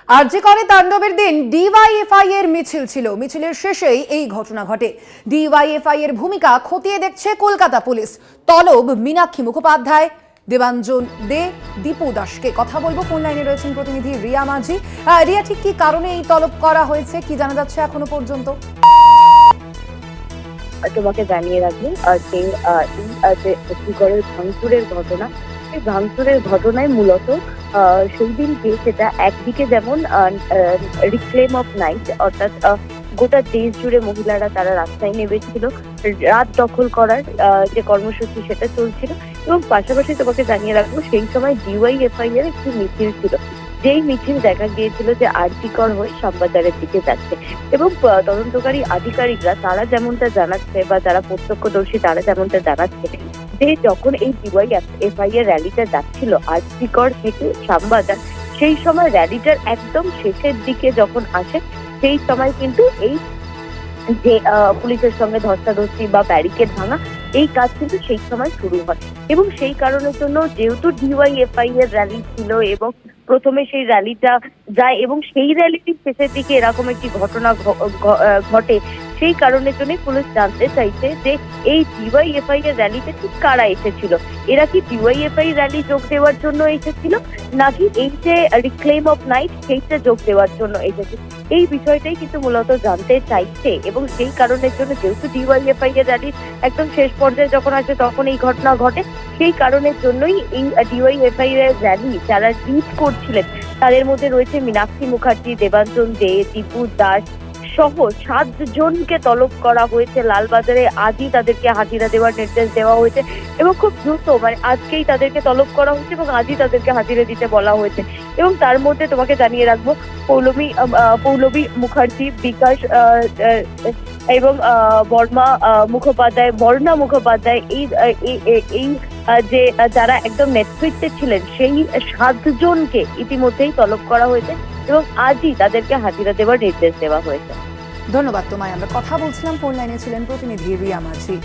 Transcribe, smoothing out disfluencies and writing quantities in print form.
আরজি করে তাণ্ডবের দিন ডিওয়াইএফআই এর মিছিল ছিল। মিছিলের শেষেই এই ঘটনা ঘটে। ডিওয়াইএফআই এর ভূমিকা খতিয়ে দেখছে কলকাতা পুলিশ। তলব মীনাক্ষী মুখোপাধ্যায়, দেবাঞ্জন দে, দীপু দাসকে। কথা বলবো, ফোন লাইনে রয়েছেন প্রতিনিধি রিয়া মাঝি। রিয়া, ঠিক কি কারণে এই তলব করা হয়েছে, কি জানা যাচ্ছে এখনো পর্যন্ত? তোমাকে জানিয়ে রাখি যে শক্তিগড়ের ভাঙচুরের ঘটনা, এই ভাঙচুরের ঘটনায় মূলত সেই দিনকে সেটা একদিকে যেমন রিক্লেম অফ নাইট, অর্থাৎ গোটা দেশ জুড়ে মহিলারা তারা রাস্তায় নেমেছিল, রাত দখল করার যে কর্মসূচি সেটা চলছিল, এবং পাশাপাশি তোমাকে জানিয়ে রাখবো সেই সময় ডিওয়াইএফআই এর একটি মিছিল ছিল, যেই মিছিল দেখা গিয়েছিল যে আরজি কর হয়ে শ্যামবাজারের দিকে যাচ্ছে। এবং তদন্তকারী আধিকারিকরা তারা যেমনটা জানাচ্ছে বা যারা প্রত্যক্ষদর্শী তারা যেমনটা জানাচ্ছে যে যখন এই ডিওয়াইএফআই এর র্যালিটা যাচ্ছিল আরজি কর থেকে শ্যামবাজার, সেই সময় র্যালিটার একদম শেষের দিকে যখন আসে সেই সময় কিন্তু এই যে পুলিশের সঙ্গে ধস্তাধস্তি বা ব্যারিকেড ভাঙা এই কাজ কিন্তু সেই সময় শুরু হয়। এবং সেই কারণের জন্য যেহেতু ডিওয়াইএফআই এর র্যালি ছিল এবং প্রথমে সেই র্যালিটা যায় এবং সেই র্যালিটির শেষের দিকে এরকম একটি ঘটনা ঘটে, সেই কারণের জন্য পুলিশ জানতে চাইছে যে এই ডিওয়াইএফআই এর র্যালিতে ঠিক কারা এসেছিল, এরা কি ডিওয়াইএফআই র্যালি যোগ দেওয়ার জন্য এসেছিল নাকি এই যে রিক্লেম অফ নাইট সেইটা যোগ দেওয়ার জন্য এসেছিল, এই বিষয়টাই কিন্তু মূলত জানতে চাইছে। এবং সেই কারণের জন্য যেহেতু ডিওয়াইএফআই এর র্যালি একদম শেষ পর্যায়ে যখন আসে তখন এই ঘটনা ঘটে, সেই কারণের জন্যই এই ডিওয়াইএফআই এর র্যালি যারা লিড করছিলেন তাদের মধ্যে রয়েছে মীনাক্ষী মুখার্জি, দেবাঞ্জন দে, দীপু দাস সহ 7 জনকে তলব করা হয়েছে লালবাজারে। আজই তাদেরকে হাজিরা দেওয়ার নির্দেশ দেওয়া হয়েছে এবং খুব দ্রুত আজকেই তাদেরকে তলব করা হয়েছে এবং আজই তাদেরকে হাজিরা দিতে বলা হয়েছে। এবং তার মধ্যে তোমাকে জানিয়ে রাখবো পৌলমী মুখার্জি, বিকাশ এবং বর্ণা মুখোপাধ্যায় এই যে যারা একদম নেতৃত্বে ছিলেন সেই 7 জনকে ইতিমধ্যেই তলব করা হয়েছে এবং আজই তাদেরকে হাজিরা দেওয়ার নির্দেশ দেওয়া হয়েছে। ধন্যবাদ তোমায়। আমরা কথা বলছিলাম, ফোন লাইনে ছিলেন প্রতিনিধি রিয়া মাঝি।